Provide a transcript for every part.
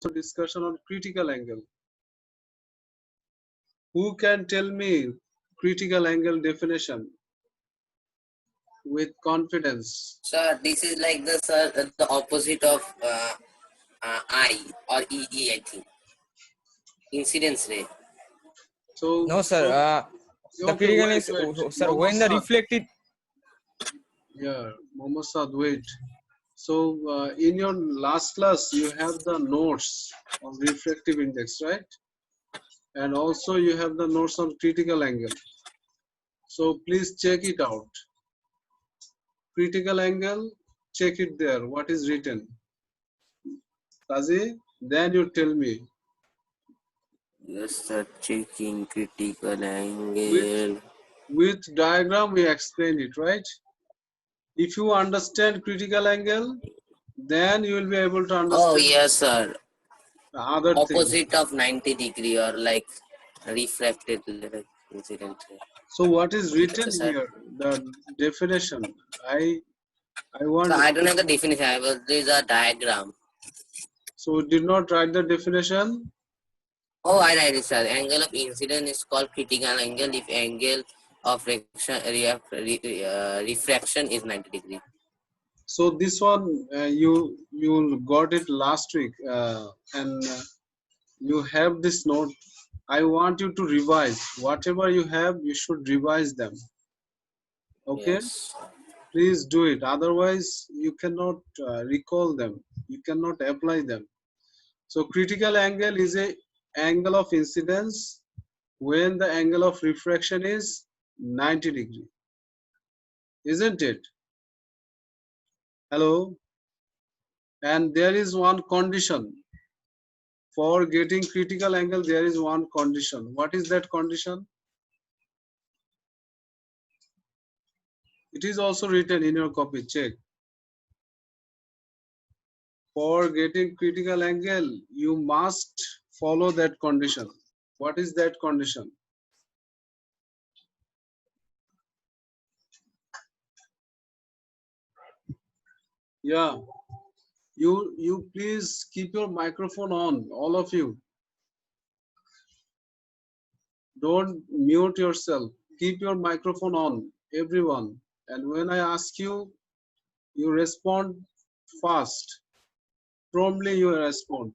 discussion on critical angle. Who can tell me critical angle definition with confidence? Sir, this is like the opposite of I or EE, I think. Incidence ray. So No, sir. The okay, critical wait, is, sir, Mohammad when the Saad. reflected. Yeah, Mohammad Saad, wait. So in your last class, you have the notes of refractive index, right? And also you have the notes on critical angle. So please check it out. Critical angle, check it there. What is written? Kazi, then you tell me. Yes, sir. Checking critical angle. With diagram, we explain it, right? If you understand critical angle, then you will be able to understand. Oh, yes, sir. The other Opposite thing. of 90-degree or like refracted incident ray. So what is written Yes, sir. here? The definition. I want. So I don't have the definition. There is a diagram. So did not write the definition. Oh, I write it, sir. Angle of incidence is called critical angle if angle of refraction is 90-degree. So this one you got it last week, and you have this note. I want you to revise whatever you have. You should revise them. Okay. Yes. Please do it. Otherwise, you cannot recall them. You cannot apply them. So critical angle is a angle of incidence when the angle of refraction is 90-degree. Isn't it? Hello? And there is one condition. For getting critical angle, there is one condition. What is that condition? It is also written in your copy. Check. For getting critical angle, you must follow that condition. What is that condition? Yeah. You please keep your microphone on, all of you. Don't mute yourself. Keep your microphone on, everyone. And when I ask you, you respond fast. Promptly you respond.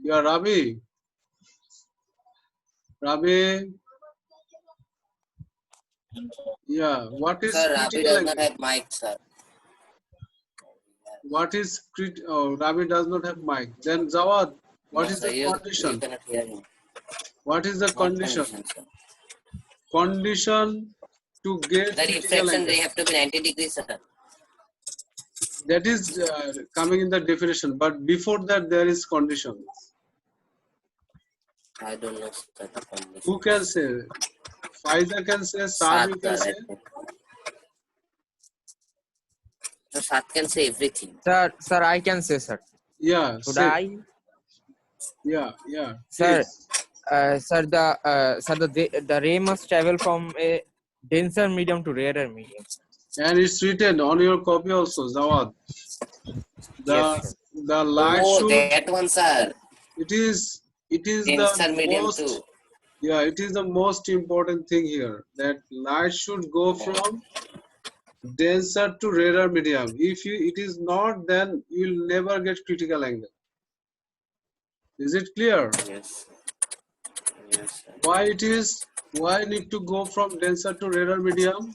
Yeah, Rabi. Rabi. Yeah. What is Sir, Rabi critical does not angle? have mic, sir. What is oh, Rabi does not have mic. Then Zawad, what No, is sir, the you condition? cannot hear him. What is the What condition? condition, sir? Condition to get The critical refraction angle. ray have to be 90 degrees, sir. That is coming in the definition, but before that there is condition. I don't know, sir, the condition. Who can say? Faiza can say, Saad you can say. So Sat can say everything. Sir, I can say, sir. Yeah, Should say. I? Yeah, Sir, please. sir, the ray must travel from a denser medium to rarer medium. And it's written on your copy also, Zawad. Yes, sir. The light Oh, should. that one, sir. It is Denser the medium most. too. Yeah, it is the most important thing here, that light should go from denser to rarer medium. If it is not, then you will never get critical angle. Is it clear? Yes. Yes, sir. Why need to go from denser to rarer medium?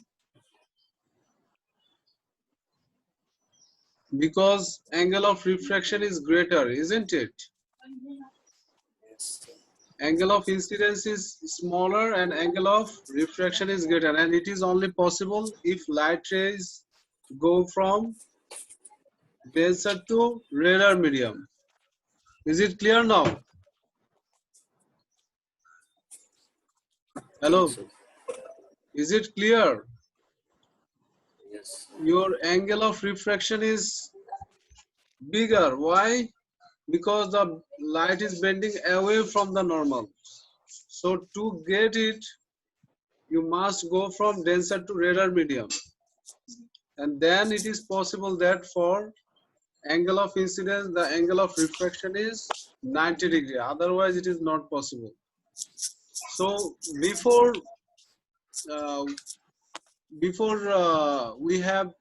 Because angle of refraction is greater, isn't it? Yes, sir. Angle of incidence is smaller and angle of refraction is greater, and it is only possible if light rays go from denser to rarer medium. Is it clear now? Hello? So, Is it clear? yes. Your angle of refraction is bigger. Why? Because the light is bending away from the normal. So to get it, you must go from denser to rarer medium. And then it is possible that for angle of incidence, the angle of refraction is 90 degree. Otherwise, it is not possible. So uh, before we have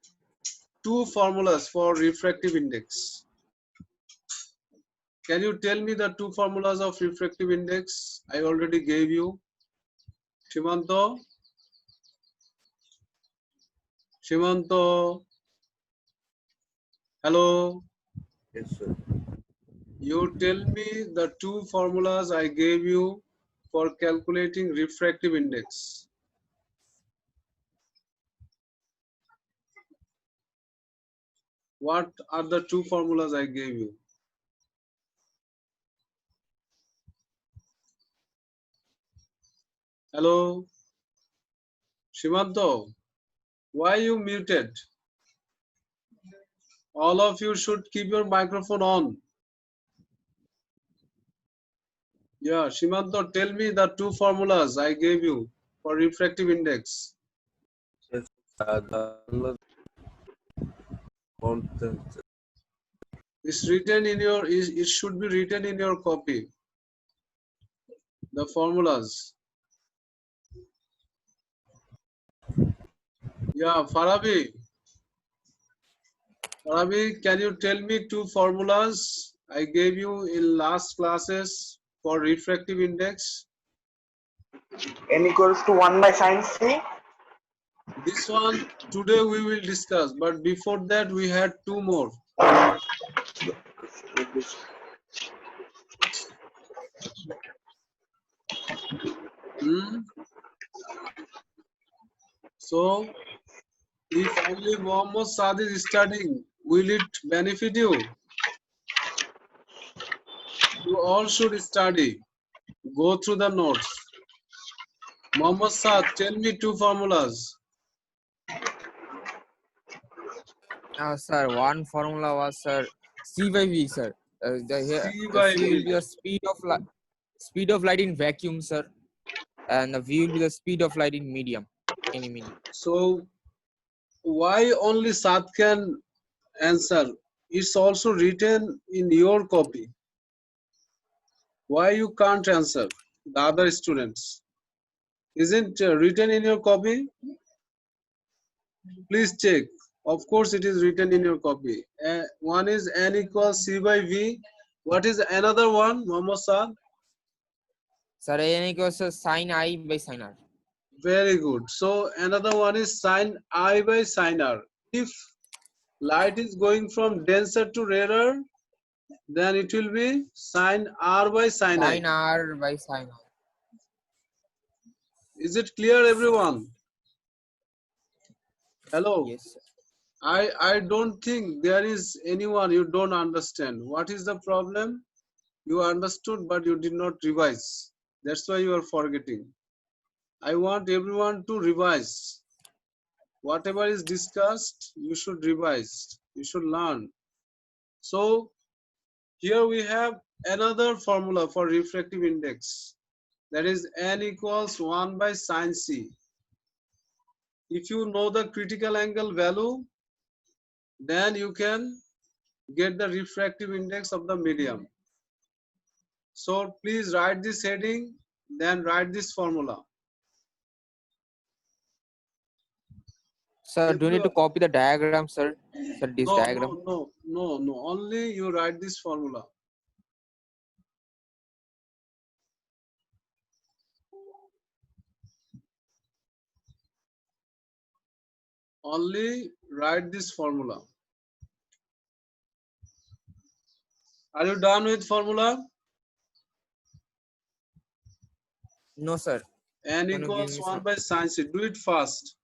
two formulas for refractive index. Can you tell me the two formulas of refractive index? I already gave you. Shimanto, Shimanto, hello. Yes, sir. You tell me the two formulas I gave you for calculating refractive index. What are the two formulas I gave you? Hello, Shimanto, why you muted? All of you should keep your microphone on. Yeah, Shimanto, tell me the two formulas I gave you for refractive index. Yes, the content. It's written in your, it should be written in your copy. The formulas. Yeah, Farabi, can you tell me two formulas I gave you in last classes for refractive index? N equals to 1 by sine C. This one today we will discuss, but before that we had two more. Hmm? So, if only Mohammed Saad is studying, will it benefit you? You all should study. Go through the notes. Mohammed Saad, tell me two formulas. Sir, one formula was, sir, C by V, sir. C The by C will be V. the speed of light in vacuum, sir, and the V will be the speed of light in medium. Any medium. So, why only Saad can answer? It's also written in your copy. Why you can't answer? The other students. Isn't written in your copy? Please check. Of course, it is written in your copy. One is n equals c by v. What is another one, Mohammed Saad? Sir, N equals sine I by sine R. Very good. So another one is sine I by sine r. If light is going from denser to rarer, then it will be sine r by sine I. Sine R by sine R. Is it clear, everyone? Hello. Yes, sir. I don't think there is anyone you don't understand. What is the problem? You understood, but you did not revise. That's why you are forgetting. I want everyone to revise. Whatever is discussed, you should revise. You should learn. So here we have another formula for refractive index. That is n equals 1 by sine c. If you know the critical angle value, then you can get the refractive index of the medium. So please write this heading, then write this formula. Sir, If do you need you to copy the diagram, sir? Sir, this diagram. no. Only you write this formula. Only write this formula. Are you done with formula? No, sir. N Can you give equals me 1 some? by sine c. Do it fast.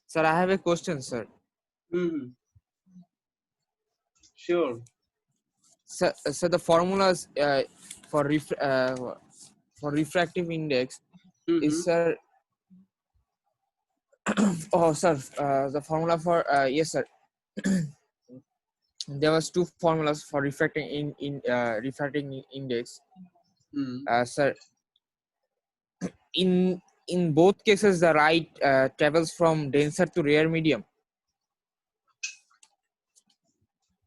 Sir, I have a question, sir. Hmm. Sure. So the formulas for refractive index is, Hmm. sir, Oh, sir, the formula for yes, sir. There was two formulas for refracting index. Hmm. Sir, in both cases, the light travels from denser to rare medium.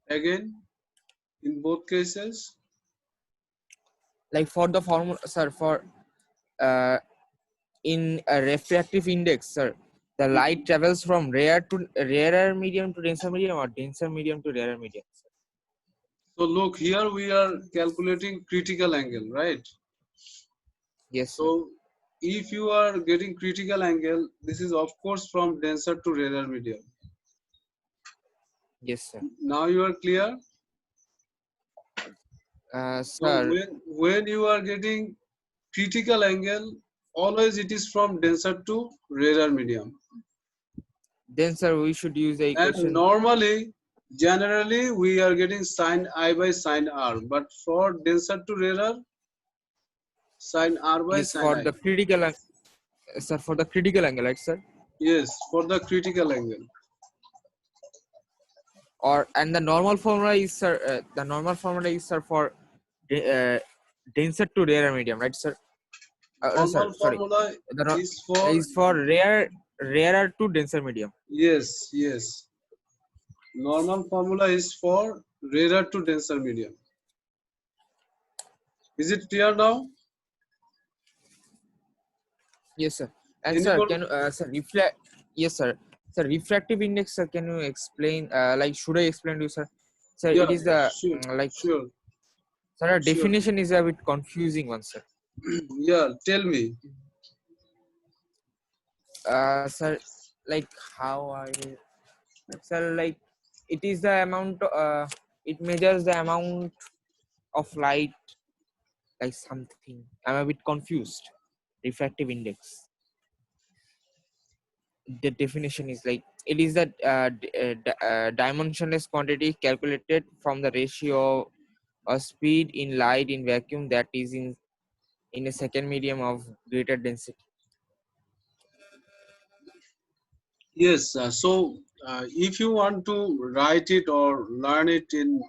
Again, in both cases, Like for the formula, sir, for uh, in a refractive index, sir, the light travels from rarer medium to denser medium, or denser medium to rarer medium. Sir. so look here we are calculating critical angle, right? Yes, sir. So if you are getting critical angle, this is of course from denser to rarer medium. Yes, sir. Now you are clear. So Sir, when you are getting critical angle, always it is from denser to rarer medium. then, sir, we should use the And equation. normally, generally, we are getting sine I by sine R. But for denser to rarer, sine R by Yes, sine for I. the critical, sir, for the critical angle, right, sir? Yes, for the critical angle. Or and the normal formula is, sir. The normal formula is, sir, for denser to rarer medium, right, sir? No, sir. Normal Sorry. formula The is for, is for rarer to denser medium. yes, yes. Normal formula is for rarer to denser medium. Is it clear now? Yes, sir. And Any sir, more? can sir reflect? Yes, sir. Sir, refractive index, sir. Can you explain? Like, should I explain to you, sir? Sir, Yeah, it is the sure, like, sure, sir. sure. Definition is a bit confusing one, sir. Yeah, tell me. Sir, like how I, sir, like it is the amount. It measures the amount of light, like something. I'm a bit confused. Refractive index. The definition is like it is that dimensionless quantity calculated from the ratio of speed in light in vacuum that is in a second medium of greater density. Yes, if you want to write it or learn it in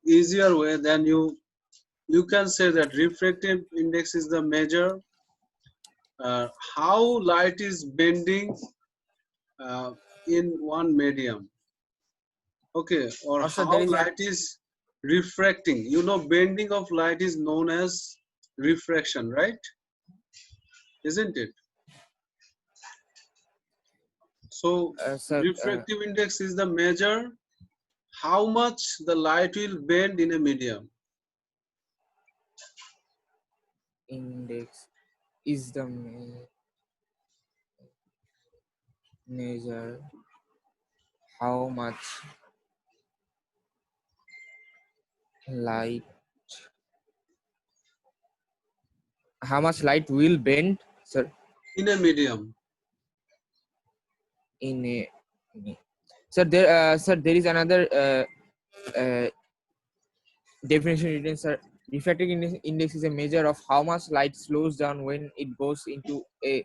easier way, then you can say that refractive index is the measure how light is bending uh, in one medium. Okay, or Also, there how is an light is refracting. You know, bending of light is known as refraction, right? Isn't it? So sir. refractive index is the measure how much the light will bend in a medium. Index is the measure how much light will bend, sir, In a medium. in a sir, there is another uh, definition written, sir. Refractive index is a measure of how much light slows down when it goes into a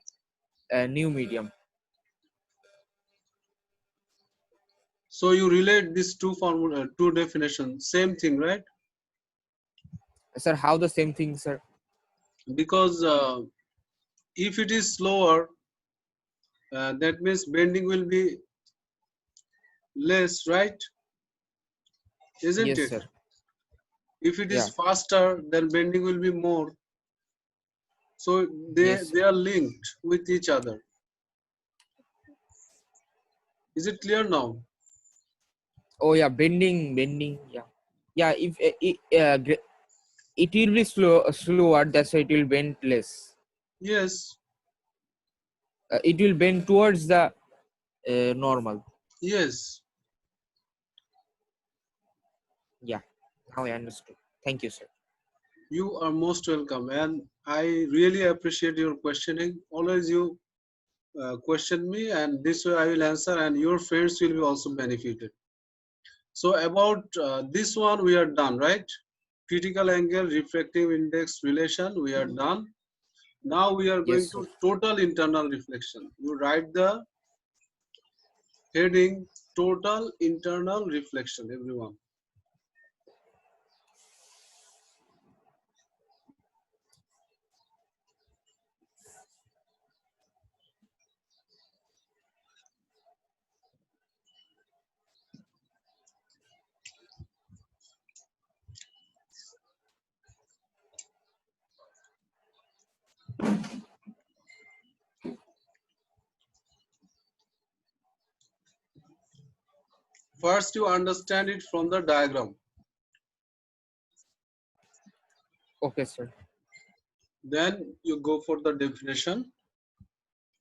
new medium. So you relate these two formula, two definitions, same thing, right? Sir, how the same thing, sir? Because if it is slower, that means bending will be less, right? Isn't Yes, it? sir. If it is Yeah. faster, then bending will be more. So Yes, sir. they are linked with each other. Is it clear now? Oh yeah, bending. Yeah, yeah. If it will be slower, that's why it will bend less. Yes, It will bend towards the normal. yes. Yeah. Now I understood. Thank you, sir. You are most welcome, and I really appreciate your questioning. Always you question me, and this way I will answer, and your friends will be also benefited. So about this one, we are done, right? Critical angle, refractive index relation, we are done. Now we are going Yes, sir. to total internal reflection. You write the heading total internal reflection, everyone. First, you understand it from the diagram. Okay, sir. Then you go for the definition.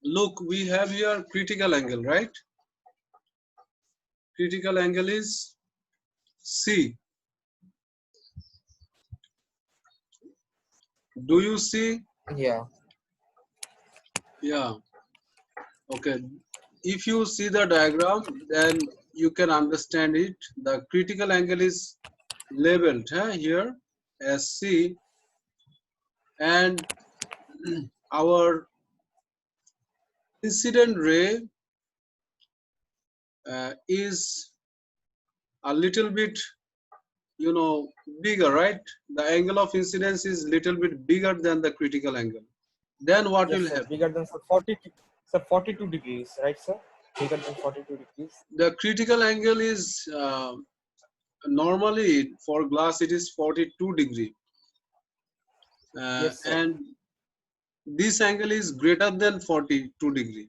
Look, we have here critical angle, right? Critical angle is C. Do you see? Yeah. Yeah. Okay. If you see the diagram, then you can understand it. The critical angle is labeled here as C, and our incident ray is a little bit, bigger, right? The angle of incidence is little bit bigger than the critical angle. Then what Yes, will sir. happen? Bigger than sir, 42, sir, 42 degrees, right, sir? Bigger than 42 degrees. The critical angle is normally for glass it is 42 degree, Yes, sir. and this angle is greater than 42 degree,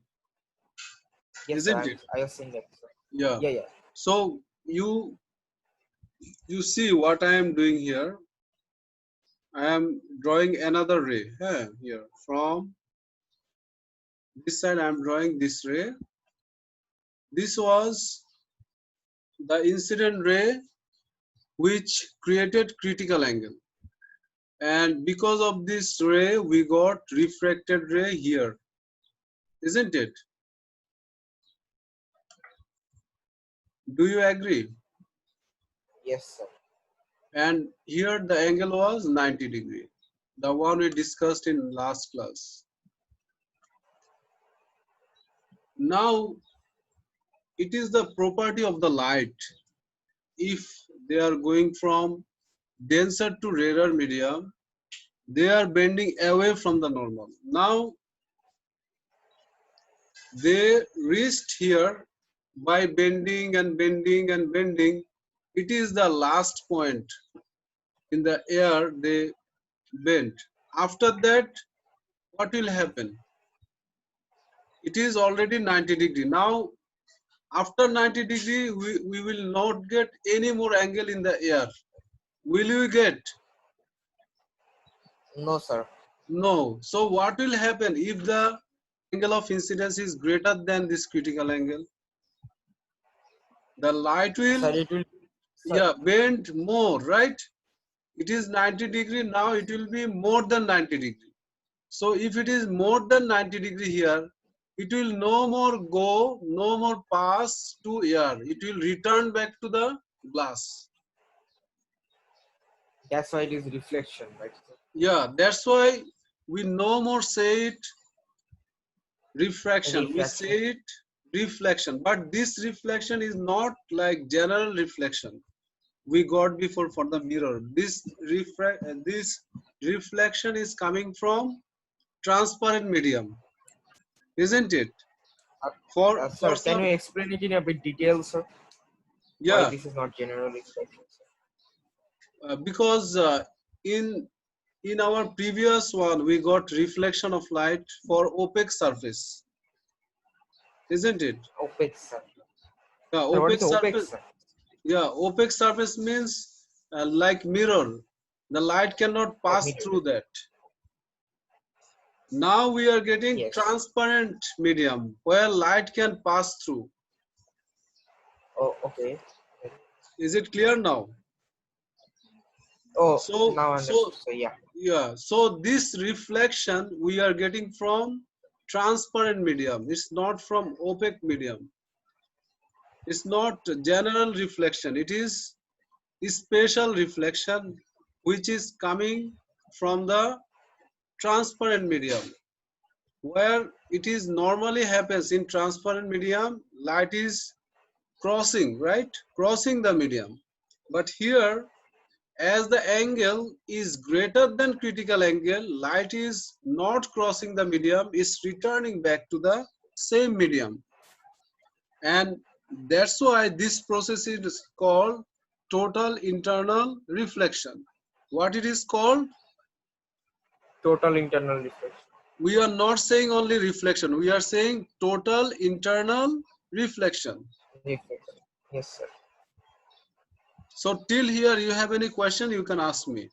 Yes, sir. isn't it? I was saying that, sir. Yeah. Yeah, yeah. So you see what I am doing here. I am drawing another ray here. From this side I am drawing this ray. This was the incident ray which created critical angle, and because of this ray we got refracted ray here, isn't it? Do you agree? Yes, sir. And here the angle was 90 degree, the one we discussed in last class. Now it is the property of the light. If they are going from denser to rarer medium, they are bending away from the normal. Now they reached here by bending and bending and bending. It is the last point in the air they bent. After that, what will happen? It is already 90 degree. Now, after 90 degree, we will not get any more angle in the air. Will we get? No, sir. No. So what will happen if the angle of incidence is greater than this critical angle? The light will, Sir, it will, sir. bend more, right? It is 90 degree, now it will be more than 90 degree. So if it is more than 90 degree here, it will no more go, no more pass to air. It will return back to the glass. That's why it is reflection, right, sir? Yeah, that's why we no more say it refraction. We Refraction. say it reflection. But this reflection is not like general reflection we got before for the mirror. This reflection is coming from transparent medium, isn't it? For Sir, can some, you explain it in a bit detail, sir? Why yeah, this is not general reflection, sir? because in our previous one we got reflection of light for opaque surface, isn't it? Opaque, sir. Yeah, Sir, what is opaque opaque, surface. sir? Yeah, opaque surface means like mirror. The light cannot Oh, pass mirror. through that. Now we are getting Yes. transparent medium where light can pass through. Oh, okay. Is it clear now? Oh, So, now I so understood. So yeah. yeah, so this reflection we are getting from transparent medium. It's not from opaque medium. It's not general reflection. It is special reflection which is coming from the transparent medium, where it is normally happens in transparent medium. Light is crossing, right? Crossing the medium. But here, as the angle is greater than critical angle, light is not crossing the medium, is returning back to the same medium. And that's why this process is called total internal reflection. What it is called? Total internal reflection. We are not saying only reflection, we are saying total internal reflection. Reflection. Yes, sir. So till here you have any question, you can ask me.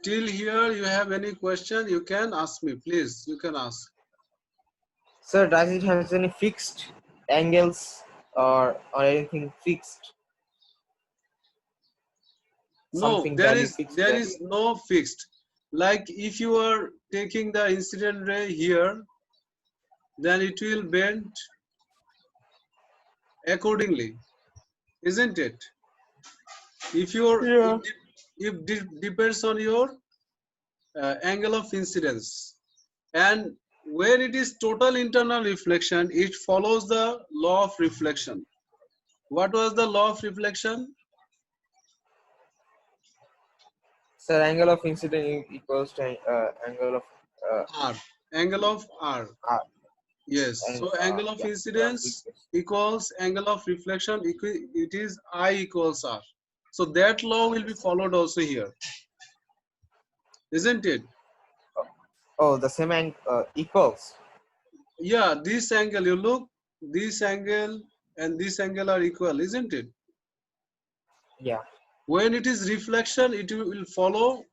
Till here you have any question, you can ask me, please, you can ask. Sir, does it have any fixed angles or anything fixed? No, Something value fixed there value. is no fixed. Like if you are taking the incident ray here, then it will bend accordingly, isn't it? If your Yeah. depends on your angle of incidence, and when it is total internal reflection, it follows the law of reflection. What was the law of reflection? Sir, angle of incidence equals to angle of R, angle of R. R. Yes, so angle of Yeah. incidence equals angle of reflection, it is I equals R. So that law will be followed also here, isn't it? Oh, the same equals. Yeah, this angle, you look, this angle and this angle are equal, isn't it? Yeah. When it is reflection, it will follow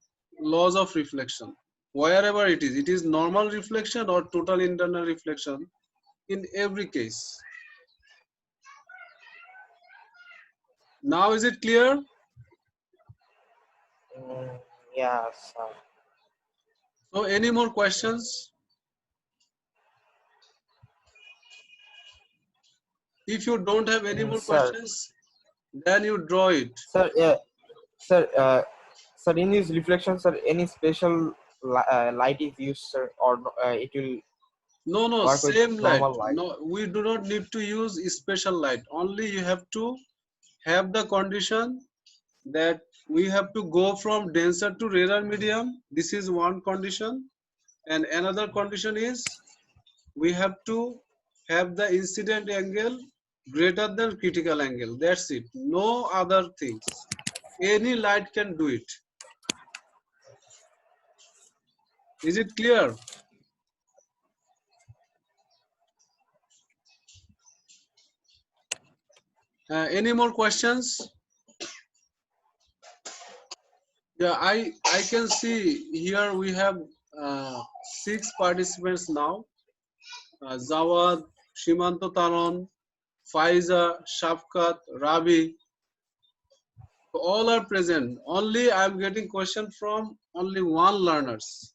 laws of reflection. Wherever it is normal reflection or total internal reflection in every case. Now is it clear? Yeah, sir. So any more questions? If you don't have any more Sir. questions, then you draw it. Sir, sir, sir, in these reflections, sir, any special light is used, sir, or it will No, work with same light. normal light? No, we do not need to use special light. Only you have to have the condition that we have to go from denser to rarer medium. This is one condition. And another condition is we have to have the incident angle greater than critical angle. That's it. No other things. Any light can do it. Is it clear? Any more questions? Yeah, I can see here we have 6 participants now. Zawad, Shimanto Taron, Faiza, Shafkat, Rabi. All are present. Only I am getting question from only one learners.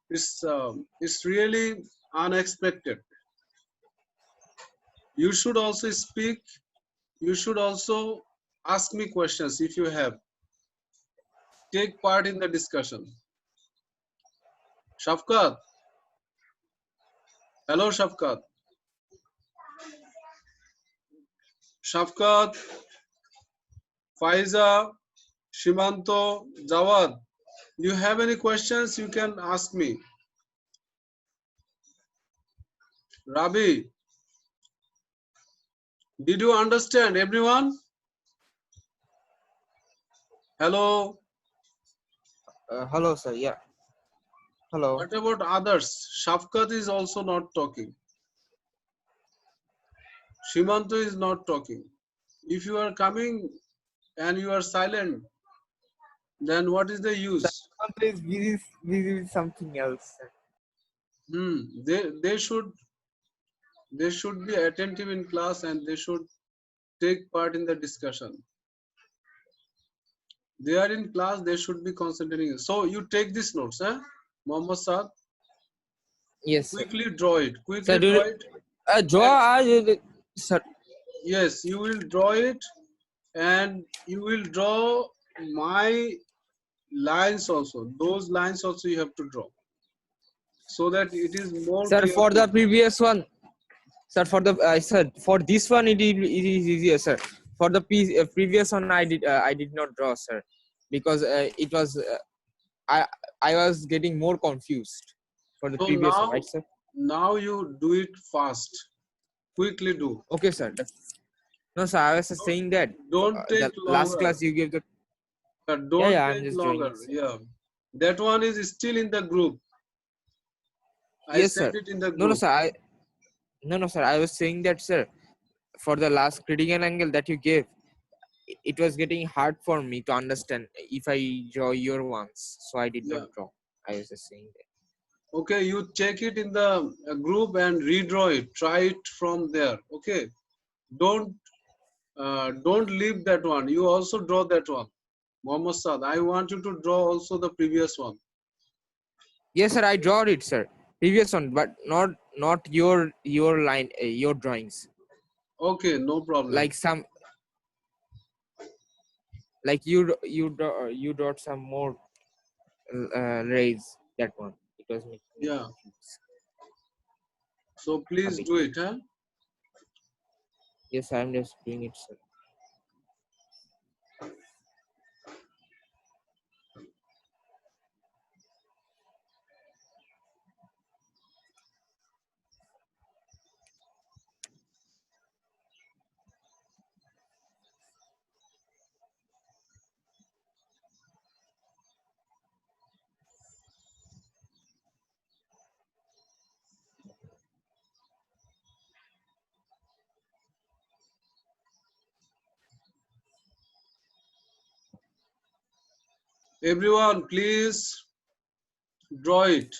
It's really unexpected. You should also speak. You should also ask me questions if you have. Take part in the discussion. Shafkat. Hello, Shafkat. Shafkat, Faiza, Shimanto, Jawad. You have any questions? You can ask me. Rabi, did you understand everyone? Hello. Hello, sir. Yeah. Hello. What about others? Shafkat is also not talking. Shimanto is not talking. If you are coming and you are silent, then what is the Sir, use? is busy with something else, sir. They should be attentive in class and they should take part in the discussion. They are in class, they should be concentrating. So you take these notes, Mohammad Saad. Yes, sir. Quickly draw it. Quickly Sir, draw it. sir. Yes, you will draw it, and you will draw my lines also. Those lines also you have to draw, so that it is more Sir, clear for to the you. previous one, Sir, for the sir, for this one it is easier, sir. For the previous one I did not draw, sir, because it was I I was getting more confused for the So previous one, right, sir? now you do it fast. Quickly do. Okay, sir. No, sir. I was just saying that Don't take the last longer. class you gave the Don't yeah. I'm take just joining, longer. sir. Yeah. That one is still in the group. I Yes, sent sir. it in the No, group. sir. No, sir. I was saying that, sir. For the last critical angle that you gave, it was getting hard for me to understand if I draw your ones, so I did not Yeah. draw. I was just saying that. Okay, you check it in the group and redraw it. Try it from there. Okay. Don't don't leave that one. You also draw that one. Mohammad Saad, I want you to draw also the previous one. Yes, sir. I draw it, sir. Previous one, but not your line, your drawings. Okay, no problem. Like some like you drawed some more rays. That one. It was making me Yeah. confused So a please bit. do it, huh? Yes, I'm just doing it, sir. Everyone, please draw it.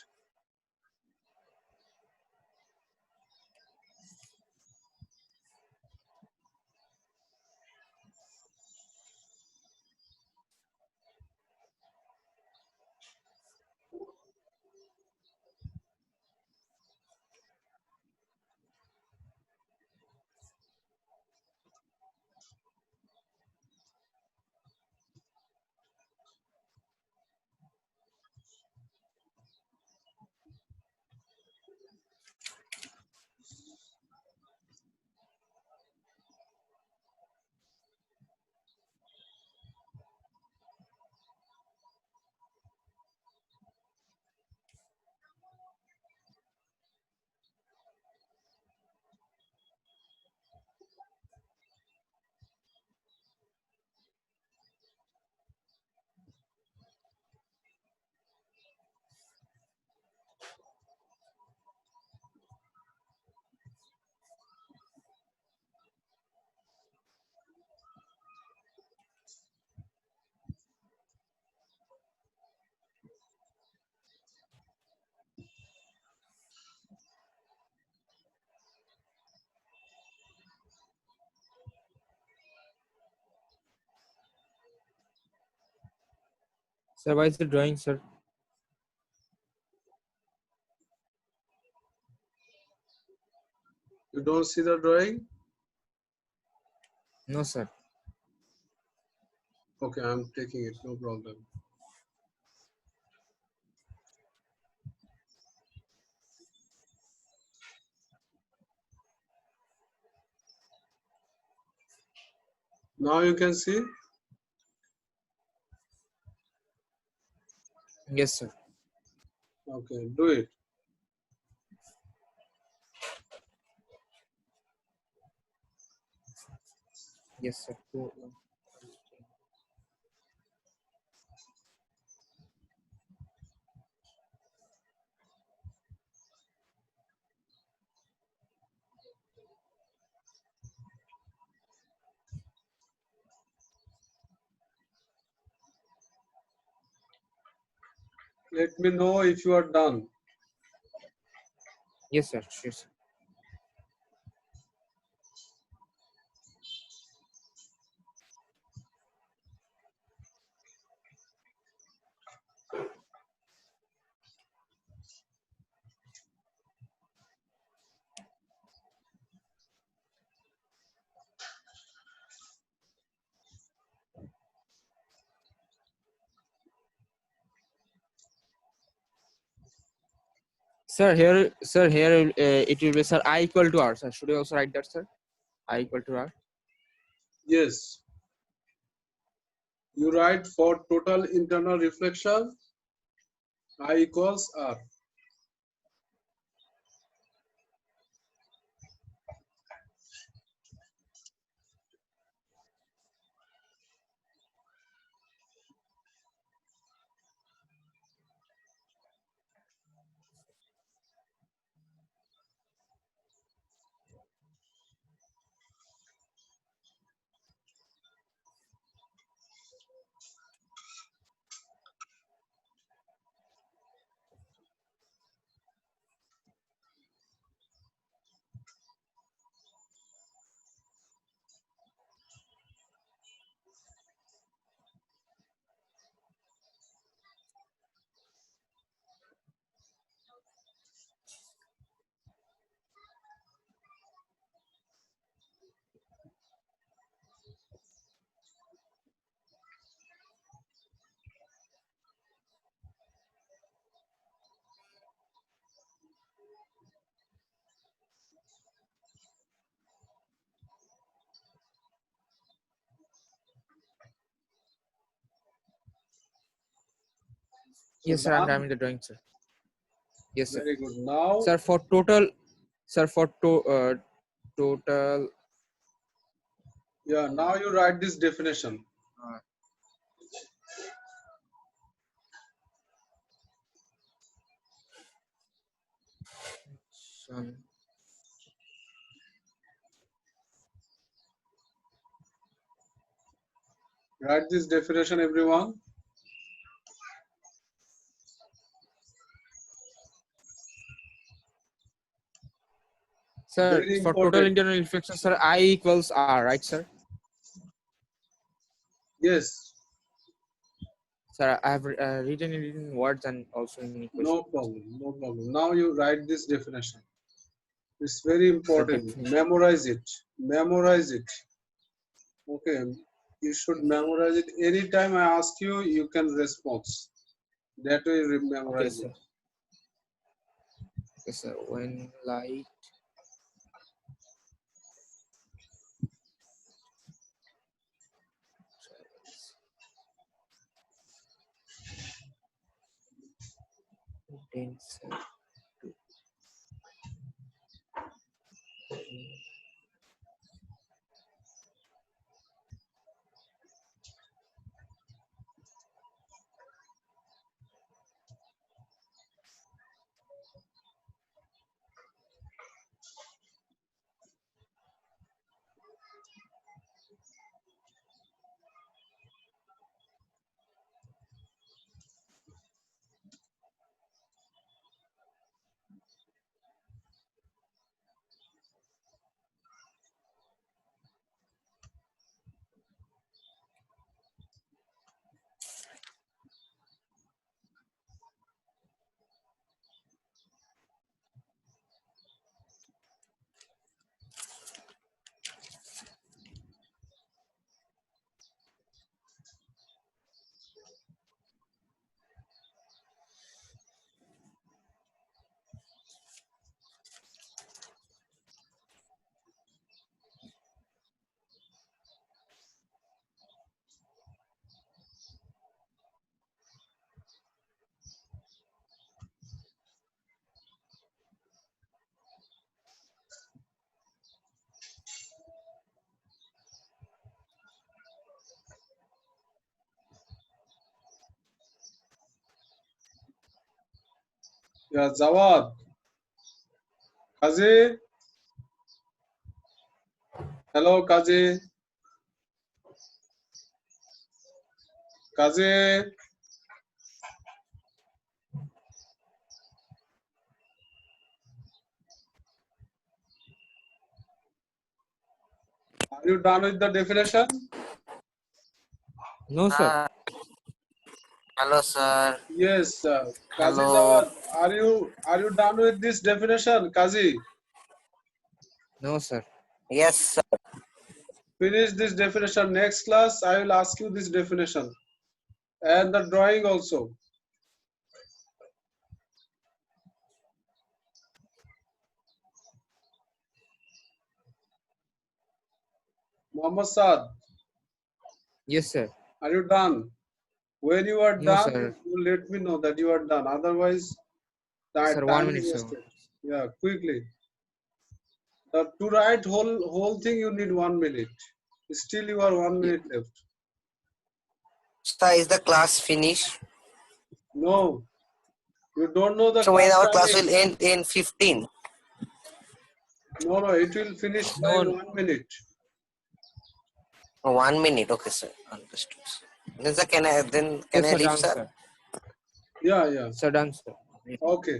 Sir, why is the drawing, sir? You don't see the drawing? No, sir. Okay, I'm taking it, no problem. Now you can see. Yes, sir. Okay, do it. Yes, sir. Let me know if you are done. Yes, sir. Sure, sir. Sir, here it will be, sir, I equal to R. Sir, should you also write that, sir? I equal to R. Yes. You write for total internal reflection, I equals R. So Yes, sir, I'm done. having the drawing, sir. Yes, sir. Very good. Now, Sir, for total, sir, for total. yeah, now you write this definition. Son. Write this definition, everyone. Sir, Very for total important. internal reflection, sir, I equals R, right, sir? Yes, Sir, I have written it in words and also in equation. no problem. No problem. Now you write this definition. It's very Sir, important. definition. Memorize it. Memorize it. Okay. You should memorize it. Anytime I ask you, you can respond. That way you Okay, memorize sir. it. Okay, sir. When light travels denser to Yeah, Jawad. Kazi. Hello, Kazi. Kazi. Are you done with the definition? no, sir. Hello, sir. Yes, Kazi Hello. Jawad. Are you done with this definition, Kazi? No, sir. Yes, sir. Finish this definition. Next class, I will ask you this definition and the drawing also. Muhammad Saad, Yes, sir. are you done? When you are No, done, sir. you let me know that you are done. Otherwise, that Sir, 1 time minute, is sir. wasted. Yeah, quickly. To write whole thing, you need 1 minute. Still, you are 1 minute left. Sir, is the class finished? No, you don't know the So when class our class timing. will end in 15? No, it will finish by No. 1 minute. 1 minute. Okay, sir. Understood. Then sir, can I Yes, sir, leave, done, sir? sir. Yeah, yeah. Sir, done, sir. Okay.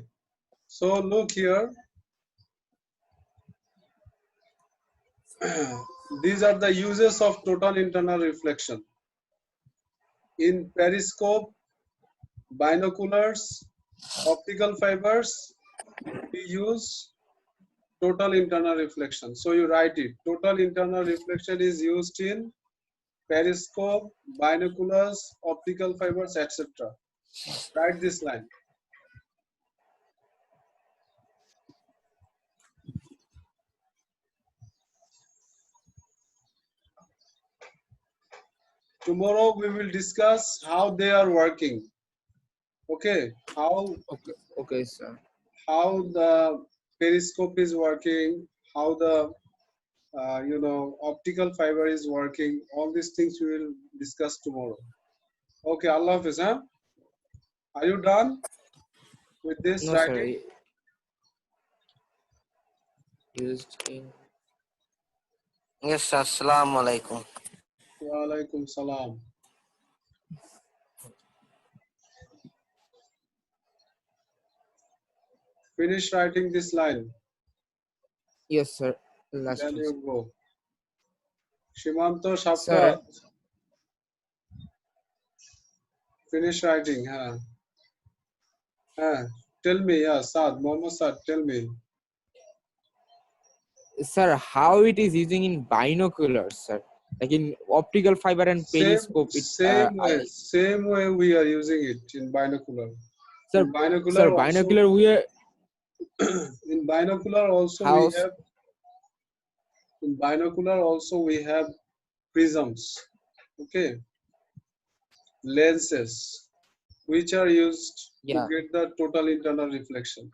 So look here. These are the uses of total internal reflection. In periscope, binoculars, optical fibers, we use total internal reflection. So you write it. Total internal reflection is used in periscope, binoculars, optical fibers, etc. Write this line. Tomorrow we will discuss how they are working. Okay, Okay, okay, sir. how the periscope is working, how the optical fiber is working. All these things we will discuss tomorrow. Okay, Allah Hafiz, huh? Are you done with this No, sir. writing? Used in. Yes, sir. Assalamu alaikum. Wa alaikum salam. Finish writing this line. Yes, sir. Last Then one, you sir. go. Shimanto Shapta. Sir, Finish writing. Tell me, yeah, Saad, Mohammed Saad, tell me. sir, how it is using in binoculars, sir? Like in optical fiber and periscope, it Same way we are using it in binocular. sir, In binocular sir, also, binocular we are in binocular also we house. have in binocular also we have prisms. Okay, lenses which are used to Yeah. get the total internal reflection.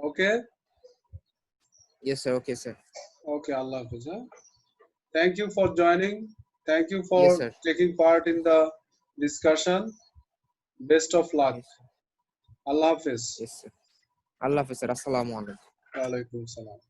Okay. Yes, sir. Okay, sir. Okay, Allah Hafiz, huh? Thank you for joining. Thank you for Yes, sir. taking part in the discussion. Best of luck. Yes, sir. Allah Hafiz. Yes, sir. Allah Hafiz, sir. Assalamu alaikum. Wa alaikum salam.